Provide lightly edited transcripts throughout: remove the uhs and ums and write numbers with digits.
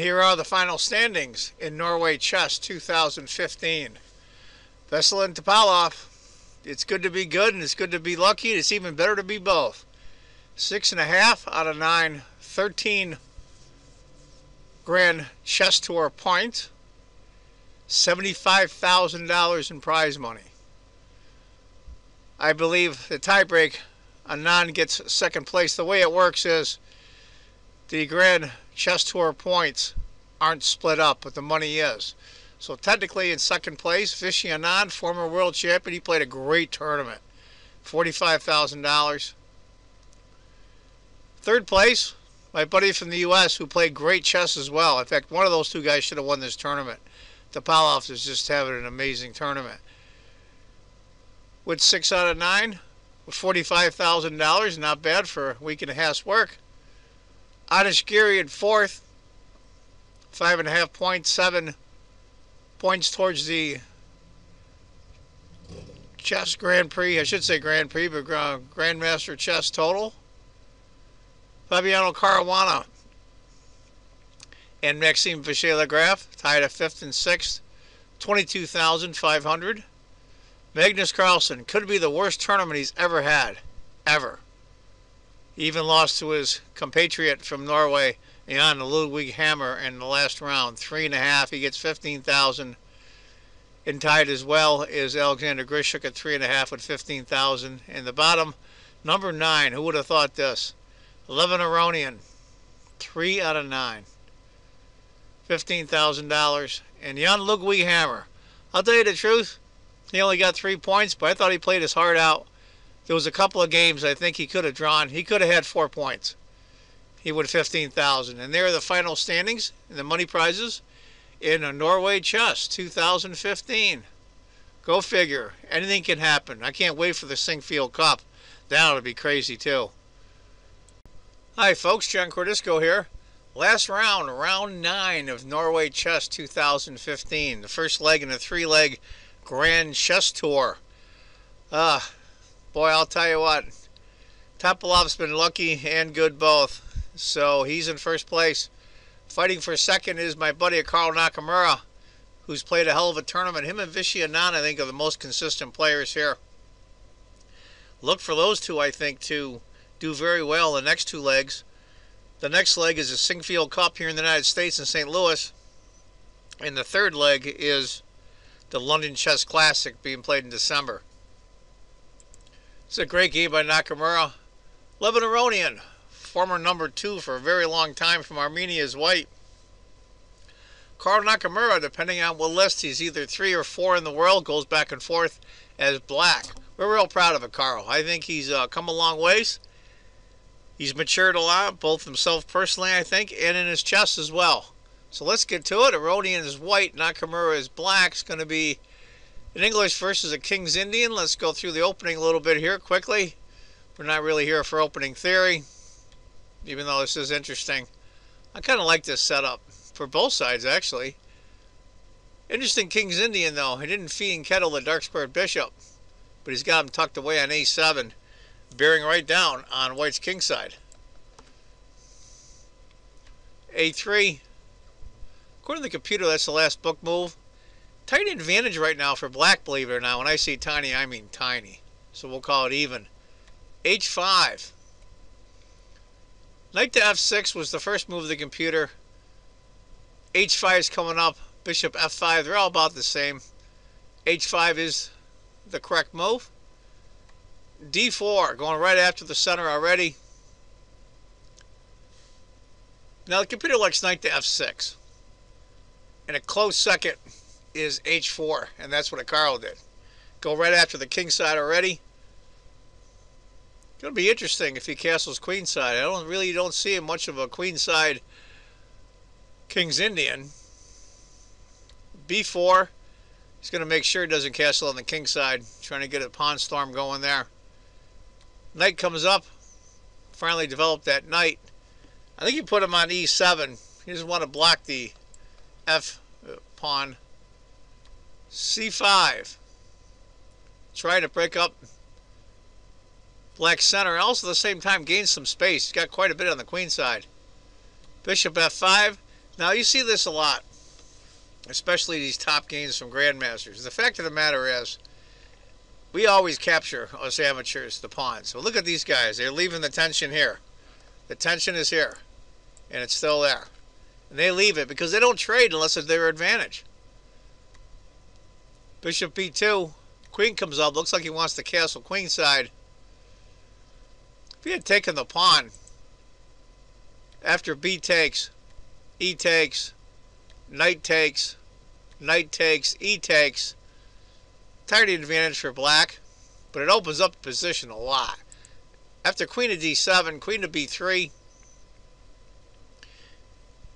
here are the final standings in Norway Chess 2015. Vesel and Topalov. It's good to be good and it's good to be lucky. It's even better to be both. 6.5 out of 9, 13 Grand Chess Tour points, $75,000 in prize money. I believe the tiebreak, Anand gets second place. The way it works is the Grand Chess Tour points aren't split up, but the money is. So technically in second place, Vishy Anand, former world champion, he played a great tournament. $45,000. Third place, my buddy from the U.S. who played great chess as well. In fact, one of those two guys should have won this tournament. Topalov is just having an amazing tournament. With 6 out of 9, with $45,000, not bad for a week and a half's work. Anish Giri in fourth, 5.5 points, 7 points towards the chess Grand Prix. I should say Grand Prix, but Grandmaster chess total. Fabiano Caruana and Maxime Vachier-Lagrave tied at 5th and 6th, 22,500. Magnus Carlsen could be the worst tournament he's ever had, ever. He even lost to his compatriot from Norway, Jan Ludwig Hammer, in the last round. 3.5. He gets 15,000. And tied as well is Alexander Grishuk at 3.5 with 15,000. And the bottom, number 9. Who would have thought this? 11 Aronian, 3 out of 9. $15,000. And Jan Ludwig Hammer. I'll tell you the truth. He only got 3 points, but I thought he played his heart out. There was a couple of games I think he could have drawn. He could have had 4 points. He would 15,000. And there are the final standings and the money prizes in a Norway Chess 2015. Go figure. Anything can happen. I can't wait for the Singfield Cup. That'll be crazy too. Hi folks, John Cordisco here. Last round, round 9 of Norway Chess 2015. The first leg in a 3-leg Grand Chess Tour. Boy, I'll tell you what, Topalov's been lucky and good both. So he's in first place. Fighting for second is my buddy Carl Nakamura, who's played a hell of a tournament. Him and Vishy Anand, I think, are the most consistent players here. Look for those two, I think, to do very well the next 2 legs. The next leg is the Singfield Cup here in the United States in St. Louis. And the third leg is the London Chess Classic being played in December. It's a great game by Nakamura. 11 Aronian, former number 2 for a very long time from Armenia, is white. Carl Nakamura, depending on what list, he's either 3 or 4 in the world, goes back and forth as black. We're real proud of it, Carl. I think he's come a long ways. He's matured a lot, both himself personally, I think, and in his chess as well. So let's get to it. Aronian is white, Nakamura is black. It's going to be an English versus a King's Indian. Let's go through the opening a little bit here quickly. We're not really here for opening theory, even though this is interesting. I kind of like this setup for both sides, actually. Interesting King's Indian, though. He didn't feed and kettle the dark-squared bishop, but he's got him tucked away on a7, bearing right down on white's king side. a3. According to the computer, that's the last book move. Tiny advantage right now for black, believe it or not. When I say tiny, I mean tiny. So we'll call it even. h5. Knight to f6 was the first move of the computer. h5 is coming up. Bishop f5. They're all about the same. h5 is the correct move. d4, going right after the center already. Now the computer likes knight to f6. And a close second is h4, and that's what Carl did. Go right after the king side already. It's going to be interesting if he castles queen side. I really don't see him much of a queen side King's Indian. b4. He's going to make sure he doesn't castle on the king side, trying to get a pawn storm going there. Knight comes up. Finally developed that knight. I think he put him on e7. He doesn't want to block the f pawn. c5. Trying to break up black center, and also at the same time gain some space. He's got quite a bit on the queen side. Bishop f5. Now you see this a lot, especially these top games from grandmasters. The fact of the matter is, we always capture, us amateurs, the pawns. Well, look at these guys. They're leaving the tension here. The tension is here, and it's still there. And they leave it because they don't trade unless it's their advantage. Bishop b2. Queen comes up. Looks like he wants the castle queen side. If he had taken the pawn, after b takes, e takes, knight takes, e takes, entirely advantage for black, but it opens up the position a lot. After queen to d7, queen to b3,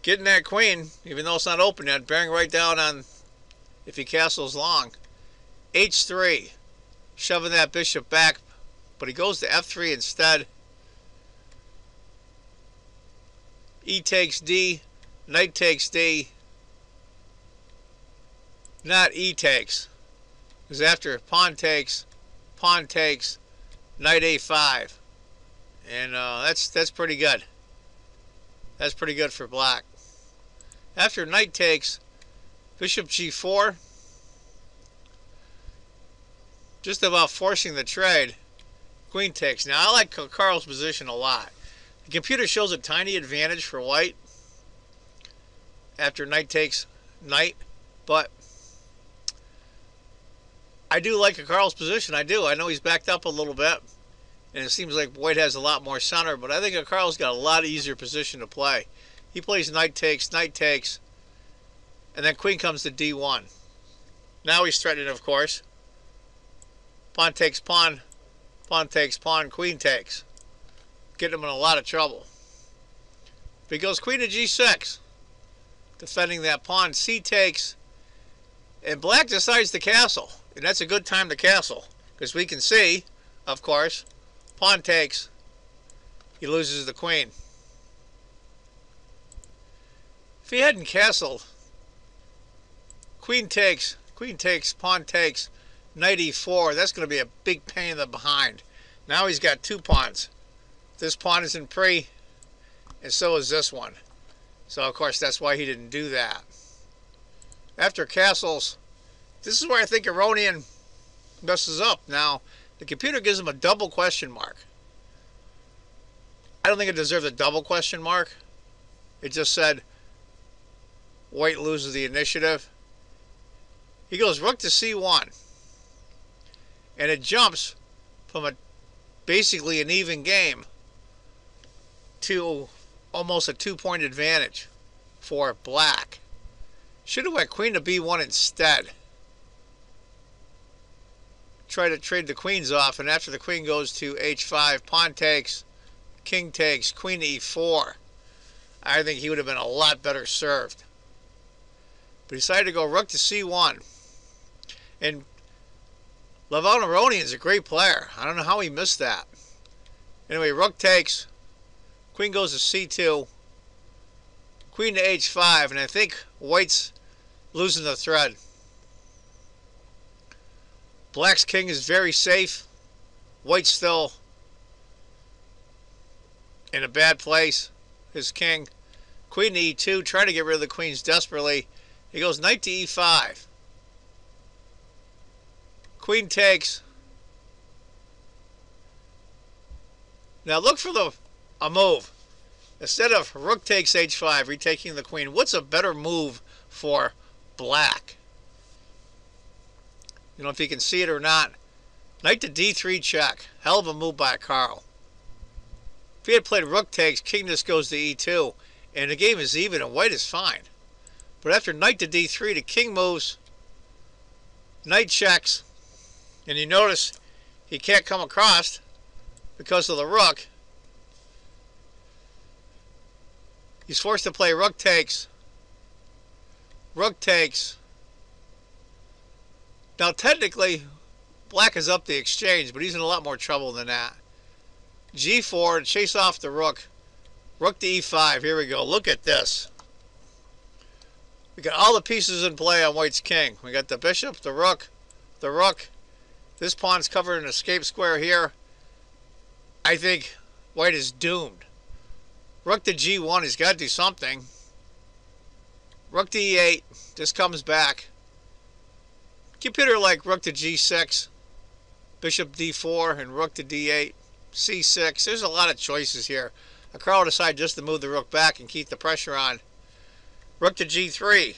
getting that queen, even though it's not open yet, bearing right down on if he castles long. h3, shoving that bishop back, but he goes to f3 instead. E takes d, knight takes d, not e takes. Because after pawn takes, knight a5. And that's pretty good. That's pretty good for black. After knight takes, bishop g4, just about forcing the trade, queen takes. Now I like Carl's position a lot. The computer shows a tiny advantage for white after knight takes knight, but I do like Carl's position. I do. I know he's backed up a little bit, and it seems like white has a lot more center, but I think Carl's got a lot easier position to play. He plays knight takes, and then queen comes to d1. Now he's threatening, of course. Pawn takes pawn, queen takes. Getting him in a lot of trouble. If he goes queen to g6, defending that pawn, c takes, and black decides to castle. And that's a good time to castle, because we can see, of course, pawn takes, he loses the queen. If he hadn't castled, queen takes, pawn takes, knight e4, that's going to be a big pain in the behind. Now he's got two pawns. This pawn is in pre, and so is this one. So, of course, that's why he didn't do that. After castles, this is where I think Aronian messes up. Now, the computer gives him a double question mark. I don't think it deserved a double question mark. It just said white loses the initiative. He goes rook to c1. And it jumps from basically an even game to almost a 2-point advantage for black. Should have went queen to b1 instead. Try to trade the queens off, and after the queen goes to h5, pawn takes, king takes, queen to e4. I think he would have been a lot better served. But he decided to go rook to c1. And Aronian is a great player. I don't know how he missed that. Anyway, rook takes, queen goes to c2, queen to h5, and I think white's losing the thread. Black's king is very safe. White's still in a bad place. His king. Queen to e2, trying to get rid of the queens desperately. He goes knight to e5. Queen takes. Now look for a move. Instead of rook takes h5, retaking the queen, what's a better move for black? You know, if you can see it or not. Knight to d3 check. Hell of a move by Carl. If he had played rook takes, king just goes to e2, and the game is even and white is fine. But after knight to d3, the king moves, knight checks, and you notice he can't come across because of the rook. He's forced to play rook takes. Now technically, black is up the exchange, but he's in a lot more trouble than that. g4 to chase off the rook. Rook to e5. Here we go. Look at this. We got all the pieces in play on white's king. We got the bishop, the rook. This pawn's covered in an escape square here. I think white is doomed. Rook to g1. He's got to do something. Rook to e8. This comes back. Computer like rook to g6, bishop d4, and rook to d8, c6. There's a lot of choices here. Carl decided just to move the rook back and keep the pressure on. Rook to g3.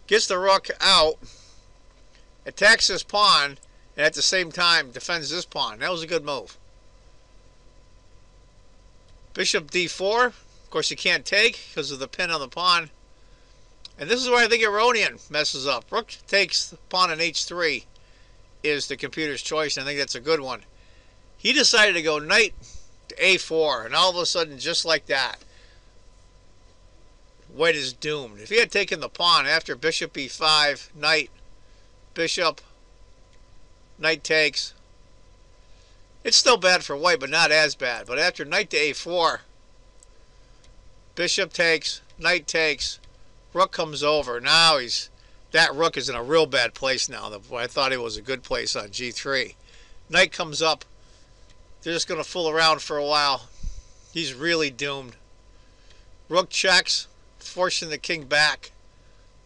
Gets the rook out, attacks this pawn, and at the same time defends this pawn. That was a good move. Bishop d4. Of course, you can't take because of the pin on the pawn. And this is where I think Aronian messes up. Rook takes the pawn on h3 is the computer's choice, and I think that's a good one. He decided to go knight to a4, and all of a sudden, just like that, white is doomed. If he had taken the pawn after bishop e5, knight, bishop, knight takes, it's still bad for white, but not as bad. But after knight to a4, bishop takes, knight takes, rook comes over. Now that rook is in a real bad place now. I thought it was a good place on g3. Knight comes up. They're just going to fool around for a while. He's really doomed. Rook checks, forcing the king back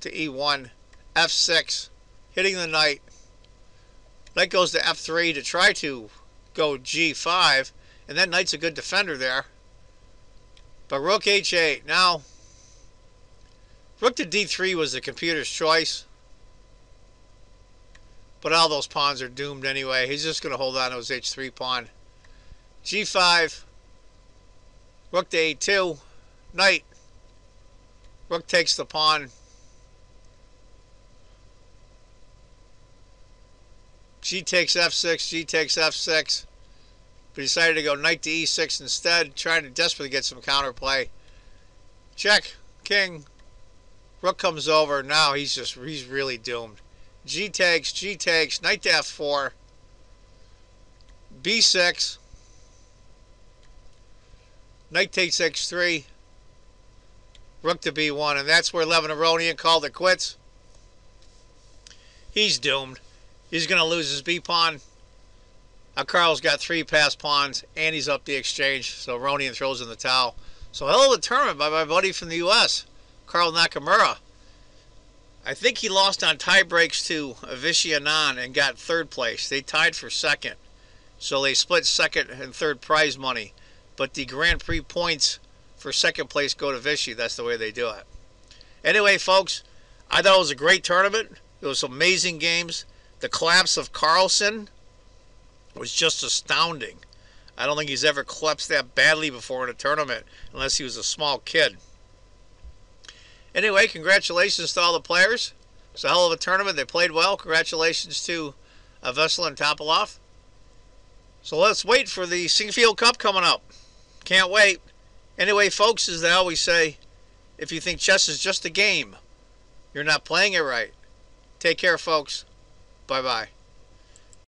to e1. f6, hitting the knight. Knight goes to f3 to try to go g5, and that knight's a good defender there. But rook h8. Now, rook to d3 was the computer's choice. But all those pawns are doomed anyway. He's just going to hold on to his h3 pawn. g5, rook to a2, knight, rook takes the pawn, g takes f6, g takes f6, but he decided to go knight to e6 instead, trying to desperately get some counterplay. Check, king, rook comes over. Now he's really doomed. G takes, knight to f4, b6, knight takes x3, rook to b1, and that's where Levin Aronian called it quits. He's doomed. He's going to lose his b pawn. Carl's got 3 passed pawns, and he's up the exchange, so Aronian throws in the towel. So hell of a tournament by my buddy from the U.S., Carl Nakamura. I think he lost on tie breaks to Avicii Anand and got 3rd place. They tied for 2nd, so they split 2nd and 3rd prize money. But the Grand Prix points for 2nd place go to Vichy. That's the way they do it. Anyway, folks, I thought it was a great tournament. It was amazing games. The collapse of Carlsen was just astounding. I don't think he's ever collapsed that badly before in a tournament, unless he was a small kid. Anyway, congratulations to all the players. It's a hell of a tournament. They played well. Congratulations to Vesel and Topalov. So let's wait for the Singfield Cup coming up. Can't wait. Anyway, folks, as they always say, if you think chess is just a game, you're not playing it right. Take care, folks. Bye-bye.